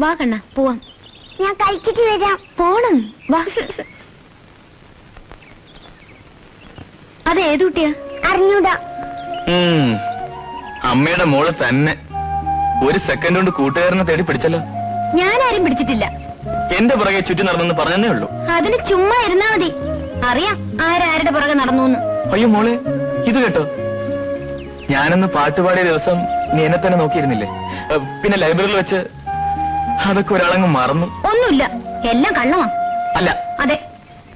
വാ കണ്ണ പോവാം. ഞാൻ കഴിച്ചിട്ട് വരാം. പോണം വാ. അത് ഏത് കുട്ടിയാ? അറിഞ്ഞൂടാ. അമ്മയുടെ മോള് തന്നെ. ഒരു സെക്കൻഡ് കൊണ്ട് കൂട്ടുകാരനെ തേടി പിടിച്ചല്ലോ. ഞാനാരും പിടിച്ചിട്ടില്ല. എന്റെ പുറകെ ചുറ്റി നടന്നെന്ന് പറഞ്ഞേ ഉള്ളൂ. അതിന് ചുമ്മാ ഇരുന്നാ മതി. അറിയാം ആരാരുടെ പുറകെ നടന്നു. അയ്യോ മോളെ, ഇത് കേട്ടോ, ഞാനന്ന് പാട്ടുപാടിയ ദിവസം നീ എന്നെ തന്നെ നോക്കിയിരുന്നില്ലേ? പിന്നെ ലൈബ്രറിയിൽ വെച്ച് അതൊക്കെ ഒരാളങ്ങ് മറന്നു. ഒന്നുമില്ല, എല്ലാം കള്ളമാ. അല്ല. അതെ.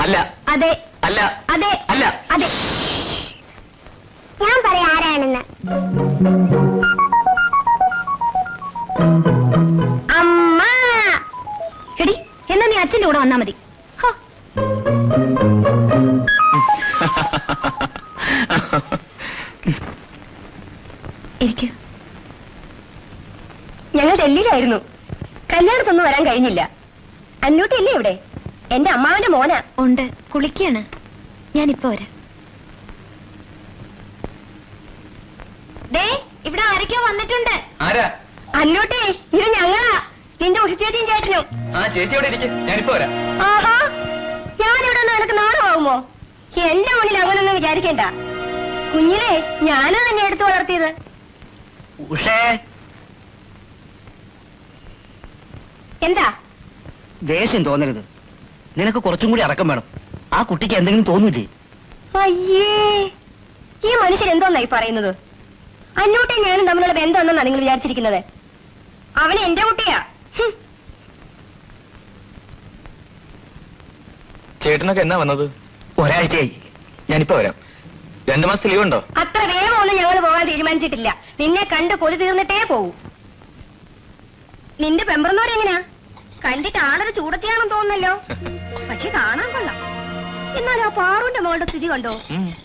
അല്ല. അതെ. അല്ല. അതെ. അല്ല. അതെ. ഞാൻ പറയാം ആരാണെന്ന്. അമ്മ. എടി, എന്നാ നീ അച്ഛന്റെ കൂടെ വന്നാ മതി. ഞങ്ങൾ ഡൽഹിയിലായിരുന്നു. കല്യാണത്തൊന്നും വരാൻ കഴിഞ്ഞില്ല. അന്നൂട്ടിയല്ലേ ഇവിടെ? എന്റെ അമ്മാവന്റെ മോനാ. ഉണ്ട്, കുളിക്കാണ്. ഞാനിപ്പോ വരാം. ഇവിടെ ആരൊക്കെയോ വന്നിട്ടുണ്ട്. അന്നൂട്ടി, ഇത് ഞങ്ങളാ, നിന്റെ ഉഷച്ചേച്ചിയും ചേട്ടനും. ചേച്ചി അവിടെ ഇരിക്കും, ഞാനിപ്പോ വരാം. ആഹാ, ഞാനിവിടെ ഒന്ന് നിനക്ക് നാണമാകുമോ? എന്റെ മുന്നിൽ അങ്ങനൊന്നും വിചാരിക്കണ്ട. കുഞ്ഞിലെ ഞാനാ തന്നെ എടുത്തു വളർത്തിയത്. എന്താ ദേഷ്യം തോന്നരുത്. നിനക്ക് കുറച്ചും കൂടി അടക്കം വേണം. ആ കുട്ടിക്ക് എന്തെങ്കിലും തോന്നൂലേ? അയ്യേ, ഈ മനുഷ്യൻ എന്തോന്നായി പറയുന്നത്? അന്നൂട്ടി ഞാനും തമ്മിലുള്ള ബന്ധം എന്നാ നിങ്ങൾ വിചാരിച്ചിരിക്കുന്നത്? അവന് എന്റെ കുട്ടിയാ. ചേട്ടനൊക്കെ എന്നാ വന്നത്? ഒരാഴ്ചയായി. ഞാനിപ്പോ വരാം. 2 മാസത്തെ ലീവ് ഉണ്ടോ? അത്ര വേഗമൊന്നും ഞങ്ങൾ പോകാൻ തീരുമാനിച്ചിട്ടില്ല. നിന്നെ കണ്ട് പൊതി തീർന്നിട്ടേ പോവൂ. നിന്റെ പെമ്പറന്നോര് എങ്ങനെയാ? കണ്ടിട്ട് ആളൊരു ചൂടത്തിയാണെന്ന് തോന്നുന്നല്ലോ. പക്ഷെ കാണാൻ കൊള്ളാം. എന്നാലും ആ പാറുവിന്റെ മോളുടെ സ്ഥിതി കണ്ടോ?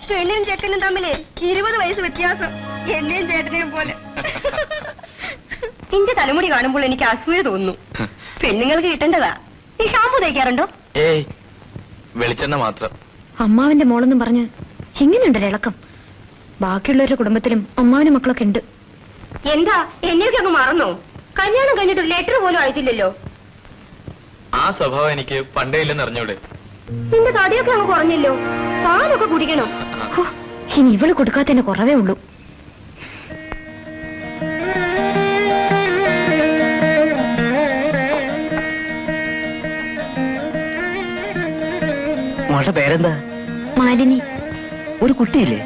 പെണ്ണിനും ചെക്കനും തമ്മില് 20 വയസ്സ് വ്യത്യാസം. എന്നെയും ചേട്ടനെയും പോലെ. നിന്റെ തലമുടി കാണുമ്പോൾ എനിക്ക് അസൂയ തോന്നുന്നു. പെണ്ണുങ്ങൾക്ക് കിട്ടേണ്ടതാ. നീ ഷാമ്പു തേക്കാറുണ്ടോ? ഏയ്, വെളിച്ചെണ്ണ മാത്രം. അമ്മാവന്റെ മോളെന്നും പറഞ്ഞ് എങ്ങനെയുണ്ടല്ലോ ഇളക്കം. ബാക്കിയുള്ളവരുടെ കുടുംബത്തിലും അമ്മാവനും മക്കളൊക്കെ ഉണ്ട്. എന്താ, എന്നെയൊക്കെ അങ്ങ് മറന്നോ? കല്യാണം കഴിഞ്ഞിട്ട് ഒരു ലെറ്റർ പോലും അയച്ചില്ലല്ലോ. ആ സ്വഭാവം എനിക്ക് പണ്ടേ ഇല്ലെന്ന് അറിഞ്ഞൂടെ? നിന്റെ തടിയൊക്കെ അങ്ങ് കുറഞ്ഞല്ലോ. പാലൊക്കെ കുടിക്കണം. ഇനി ഇവള് കൊടുക്കാത്തന്നെ കുറവേ ഉള്ളൂ. മോളുടെ പേരെന്താ? മാലിനി. ഒരു കുട്ടിയില്ലേ?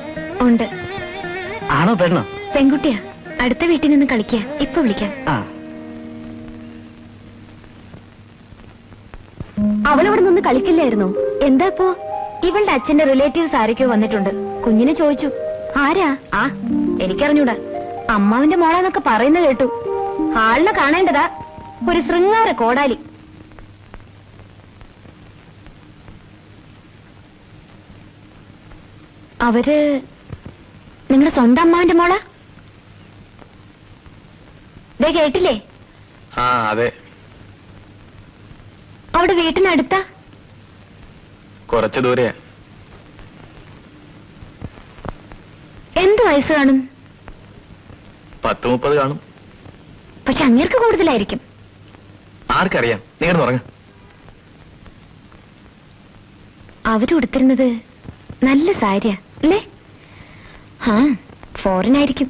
ഉണ്ട്. ആണോ പെണ്ണോ? പെൺകുട്ടിയാ. അടുത്ത വീട്ടിൽ നിന്ന് കളിക്കാ. ഇപ്പൊ വിളിക്കാം. അവളിവിടെ നിന്ന് കളിക്കില്ലായിരുന്നു. എന്താ ഇപ്പോ? ഇവളുടെ അച്ഛന്റെ റിലേറ്റീവ്സ് ആരൊക്കെയോ വന്നിട്ടുണ്ട്. കുഞ്ഞിനെ ചോദിച്ചു. ആരാ? എനിക്കറിഞ്ഞൂടാ. അമ്മാവിന്റെ മോളാന്നൊക്കെ പറയുന്നത് കേട്ടു. ആളിനെ കാണേണ്ടതാ. ഒരു ശൃംഗാര കോടാലി. അവര് നിങ്ങളുടെ സ്വന്തം അമ്മാവിന്റെ മോളാ? കേട്ടില്ലേ? അതെ. അവിടെ വീട്ടിനടുത്താ? കുറച്ചു ദൂരെയാ. എന്ത് വയസ്സ് കാണും? 10-30 കാണും. പക്ഷെ അങ്ങേർക്ക് കൂടുതലായിരിക്കും. ആർക്കറിയാം? നിങ്ങൾ ഉറങ്ങ. അവരുടുത്തിരുന്നത് നല്ല സാരിയാ അല്ലേ? ഫോറിനായിരിക്കും.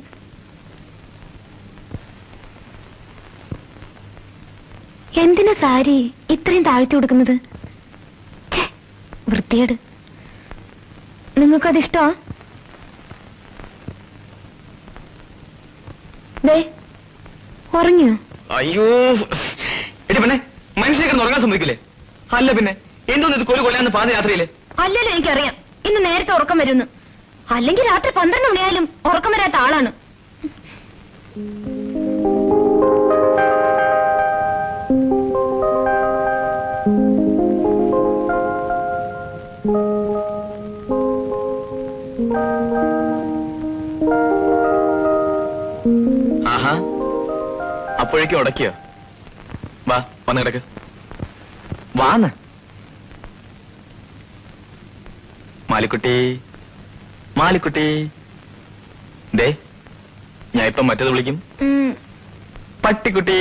എന്തിനാ സാരി ഇത്രയും താഴ്ത്തി കൊടുക്കുന്നത്? വൃത്തിയേട്. നിങ്ങൾക്കത് ഇഷ്ടമാ? ഉറങ്ങിയോ? അയ്യോ, എടി പെണ്ണെ, മനുഷ്യനെ ഉറങ്ങാൻ സമ്മതിക്കില്ലേ? അല്ല പിന്നെ എന്തോന്ന് ഇത് കൊല്ലാന്ന് പാദയാത്രയില്ലേ? അല്ലല്ലോ, എനിക്കറിയാം ഇന്ന് നേരത്തെ ഉറക്കം വരുന്നു. അല്ലെങ്കിൽ രാത്രി 12 മണിയായാലും ഉറക്കം വരാത്ത ആളാണ്. ആഹാ, അപ്പോഴേക്കും ഉടക്കിയോ? വാ, വന്ന് കിടക്ക്. വാന്ന്. മാലിക്കുട്ടി, മാലിക്കുട്ടി. ദേ, ഞാൻ ഇപ്പൊ മറ്റേത് വിളിക്കും. പട്ടിക്കുട്ടി.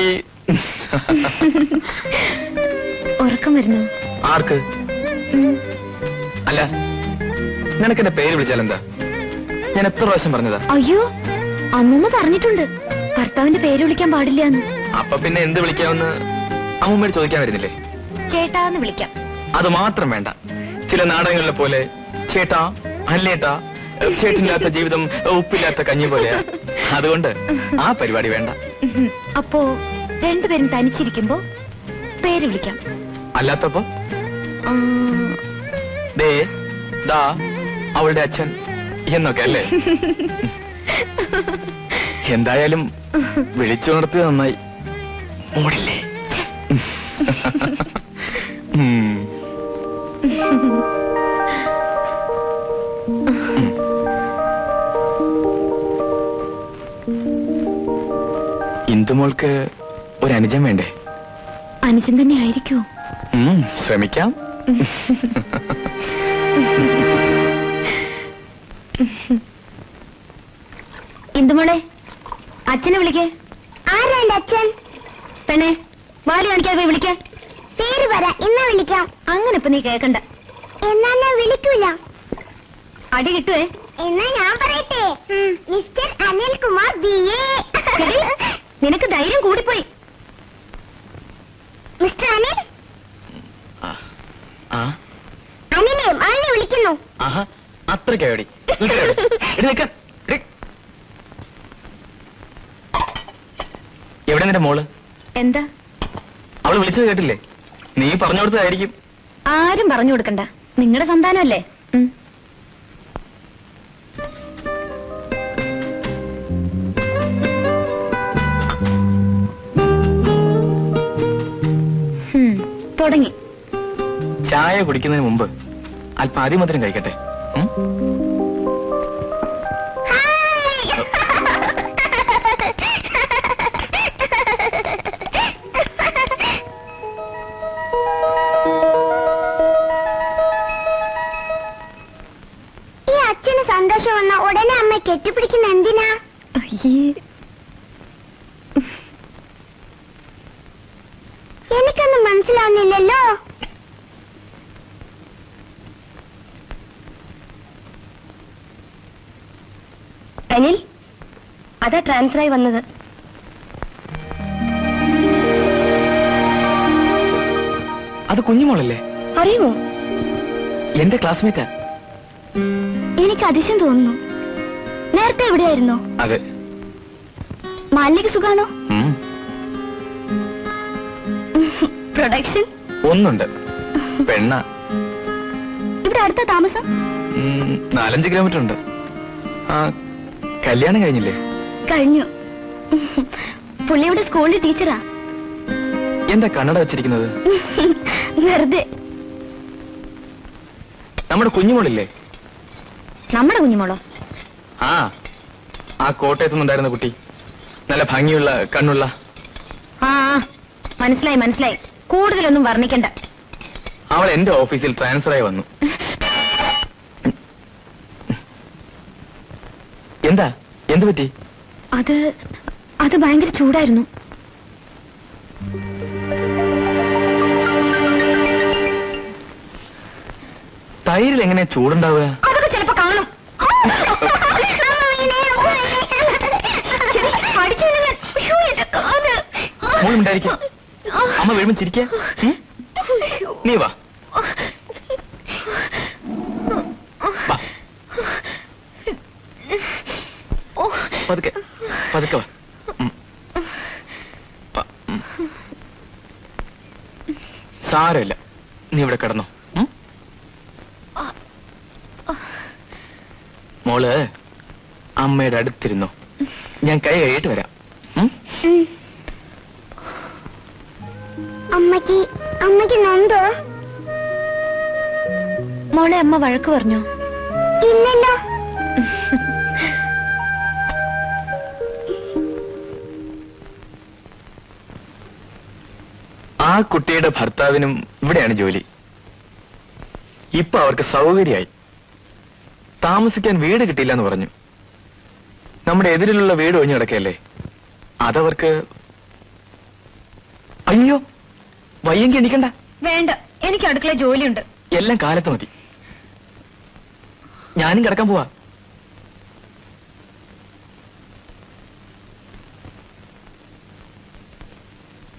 ഉറക്കം വരുന്നു. ആർക്ക്? അല്ല, നിനക്ക് എന്റെ പേര് വിളിച്ചാലെന്താ? ഞാൻ എത്ര പ്രാവശ്യം പറഞ്ഞതാ? അയ്യോ, അമ്മൂമ്മ പറഞ്ഞിട്ടുണ്ട് ഭർത്താവിന്റെ പേര് വിളിക്കാൻ പാടില്ല എന്ന്. അപ്പൊ പിന്നെ എന്ത് വിളിക്കാമെന്ന് അമ്മൂമ്മയോട് ചോദിക്കാൻ വരുന്നില്ലേ? ചേട്ടാന്ന് വിളിക്കാം. അത് മാത്രം വേണ്ട. ചില നാടകങ്ങളിലെ പോലെ ചേട്ടാ, അല്ലേട്ടാ, ചേട്ടില്ലാത്ത ജീവിതം ഉപ്പില്ലാത്ത കഞ്ഞി പോലെ. അതുകൊണ്ട് ആ പരിപാടി വേണ്ട. അപ്പോ രണ്ടുപേരും തനിച്ചിരിക്കുമ്പോ പേര് വിളിക്കാം. അല്ലാത്തപ്പോ ദേ ദാ അവളുടെ അച്ഛൻ എന്നൊക്കെ അല്ലേ? എന്തായാലും വിളിച്ചുണർത്തിയത് നന്നായി. ഓടില്ലേ? ഇന്ദുമോൾക്ക് ഒരു അനുജൻ വേണ്ടേ? അനുജൻ തന്നെ ആയിരിക്കുമോ? ശ്രമിക്കാം. ഇന്ദുമോളെ, അച്ഛനെ വിളിക്കേ. ആരാ എന്റെ അച്ഛൻ? പെണ്ണെ, വാലി കാണിക്കാതെ വിളിക്കാൻ. പേര് പറ, എന്നാ വിളിക്കാം. അങ്ങനെ ഇപ്പൊ നീ കേക്കണ്ട. എന്നാ ഞാൻ വിളിക്കൂല. അടി കിട്ടുവേ. എന്നാ ഞാൻ പറയട്ടെ, മിസ്റ്റർ അനിൽകുമാർ BA. നിനക്ക് ധൈര്യം കൂടിപ്പോയി. മിസ്റ്റർ അനിൽ. അനിലേ, ആളെ വിളിക്കുന്നു. അത്രയ്ക്കടി എവിടെ നിന്റെ മോള്? എന്താ? അവള് വിളിച്ചത് കേട്ടില്ലേ? നീ പറഞ്ഞു കൊടുത്തതായിരിക്കും. ആരും പറഞ്ഞു കൊടുക്കണ്ട, നിങ്ങളുടെ സന്താനമല്ലേ. തുടങ്ങി. ചായ കുടിക്കുന്നതിന് മുമ്പ് അല്പം അതിമധുരം കഴിക്കട്ടെ. ഈ അച്ഛന് സന്തോഷം വന്ന ഉടനെ അമ്മ കെട്ടിപ്പിടിക്കുന്ന എന്തിനാ? എനിക്കൊന്നും മനസ്സിലാവുന്നില്ലല്ലോ. അനിൽ, അതാ ട്രാൻസ്ഫറായി വന്നത്. അത് കുഞ്ഞുമോളല്ലേ? അറിയുമോ? എന്റെ ക്ലാസ്മേറ്റാ. എനിക്ക് അതിശയം തോന്നുന്നു. നേരത്തെ എവിടെയായിരുന്നോ? അതെ. മാലിക്ക് സുഖാണോ? പ്രൊഡക്ഷൻ ഒന്നുണ്ട്. പെണ്ണ. ഇവിടെ അടുത്ത താമസം? 4-5 കിലോമീറ്റർ ഉണ്ട്. കല്യാണം കഴിഞ്ഞില്ലേ? കഴിഞ്ഞു. പുള്ളിയുടെ സ്കൂളിലെ ടീച്ചറാ. എന്താ കണ്ണട വെച്ചിരിക്കുന്നത്? വെറുതെ. നമ്മുടെ കുഞ്ഞുമോളില്ലേ? നമ്മുടെ കുഞ്ഞുമോളോ? ആ കോട്ടയത്തുനിന്നുണ്ടായിരുന്ന കുട്ടി, നല്ല ഭംഗിയുള്ള കണ്ണുള്ള. മനസ്സിലായി മനസ്സിലായി, കൂടുതലൊന്നും വർണ്ണിക്കണ്ട. അവൾ എന്റെ ഓഫീസിൽ ട്രാൻസ്ഫറായി വന്നു. എന്താ, എന്ത് പറ്റി? അത് ഭയങ്കര ചൂടായിരുന്നു. തൈരിൽ എങ്ങനെ ചൂടുണ്ടാവുക? അതൊക്കെ ചിലപ്പോ കാണും. മോളുണ്ടായിരിക്കും. അമ്മ വീഴുമ്പോ ചിരിക്ക. നീ വാ. പതുക്കെ പതുക്കെ വാ. സാരമില്ല, നീ ഇവിടെ കിടന്നോ. മോള് അമ്മയുടെ അടുത്തിരുന്നോ, ഞാൻ കൈ കഴുകിയിട്ട് വരാം. അമ്മയ്ക്ക് നൊന്തോ? മോളെ അമ്മ വഴക്ക് പറഞ്ഞോ? ഇല്ലല്ലോ. ആ കുട്ടിയുടെ ഭർത്താവിനും ഇവിടെയാണ് ജോലി. ഇപ്പൊ അവർക്ക് സൗകര്യമായി. താമസിക്കാൻ വീട് കിട്ടിയില്ല എന്ന് പറഞ്ഞു. നമ്മുടെ എതിരിലുള്ള വീട് ഒഴിഞ്ഞു കിടക്കല്ലേ, അതവർക്ക് അയ്യോ, വയ്യെങ്കിൽ എണിക്കണ്ട. വേണ്ട, എനിക്ക് അടുക്കള ജോലിയുണ്ട്. എല്ലാം കാലത്ത് മതി. ഞാനും കിടക്കാൻ പോവാ.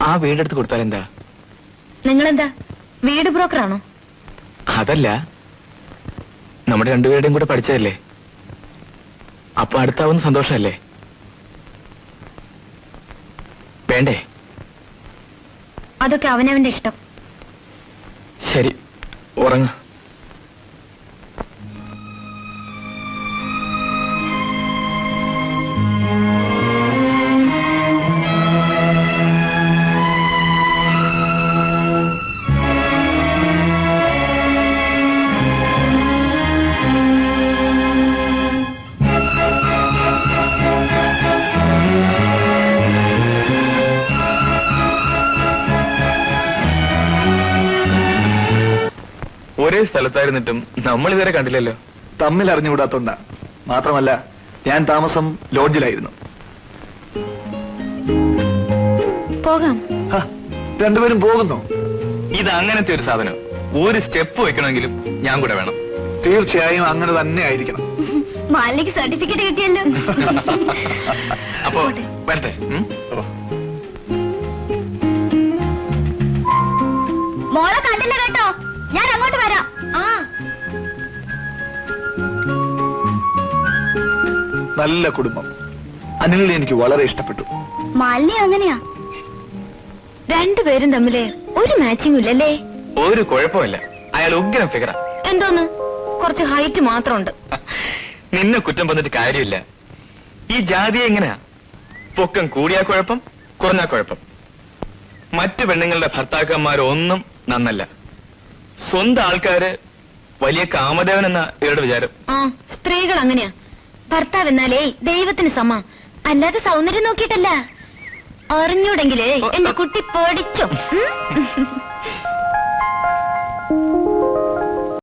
ആ വീടെടുത്ത് കൊടുത്താൽ എന്താ? നിങ്ങളെന്താ വീട് ബ്രോക്കറാണോ? അതല്ല, നമ്മുടെ രണ്ടുപേരുടെയും കൂടെ പഠിച്ചതല്ലേ, അപ്പൊ അടുത്താവുന്ന സന്തോഷമല്ലേ? വേണ്ടേ? അതൊക്കെ അവനവന്റെ ഇഷ്ടം. ശരി, ഉറങ്ങ. ഒരേ സ്ഥലത്തായിരുന്നിട്ടും നമ്മൾ ഇതുവരെ കണ്ടില്ലല്ലോ. തമ്മിൽ അറിഞ്ഞുകൂടാത്തോണ്ട. മാത്രമല്ല, ഞാൻ താമസം ലോഡ്ജിലായിരുന്നു. പോകാം. രണ്ടുപേരും പോകുന്നു. ഇത് അങ്ങനത്തെ ഒരു സാധനം. ഒരു സ്റ്റെപ്പ് വെക്കണമെങ്കിലും ഞാൻ കൂടെ വേണം. തീർച്ചയായും അങ്ങനെ തന്നെ ആയിരിക്കണം. മാലിക്ക് സർട്ടിഫിക്കറ്റ് കിട്ടിയല്ലോ. അപ്പോ വരട്ടെ. മോളെ കണ്ടില്ല കേട്ടോ, ഞാൻ അങ്ങോട്ട് വരാം. നല്ല കുടുംബം. അനിലിനെ എനിക്ക് വളരെ ഇഷ്ടപ്പെട്ടു. മാലിന്യ അങ്ങനെയാ. രണ്ടുപേരും തമ്മില് ഒരു മാച്ചിങ് ഇല്ലല്ലേ? ഒരു കുഴപ്പമില്ല. അയാൾ ഉഗ്രം ഫിഗറാ. എന്തോന്ന്, കുറച്ച് ഹൈറ്റ് മാത്രമുണ്ട്. നിന്നെ കുറ്റം പറഞ്ഞിട്ട് കാര്യമില്ല. ഈ ജാതിയെ എങ്ങനെയാ? പൊക്കം കൂടിയാ കുഴപ്പം, കുറഞ്ഞാ കുഴപ്പം. മറ്റു പെണ്ണുങ്ങളുടെ ഭർത്താക്കന്മാരൊന്നും നന്നല്ല. സ്വന്തം ആൾക്കാര് വലിയ കാമദേവൻ എന്ന ഇവരുടെ വിചാരം. സ്ത്രീകൾ അങ്ങനെയാ. ഭർത്താവ് എന്നാലേ ദൈവത്തിന് സമ, അല്ലാതെ സൗന്ദര്യം നോക്കിയിട്ടല്ല. അറിഞ്ഞൂടെങ്കിലേ എന്റെ കുട്ടി പഠിച്ചോ.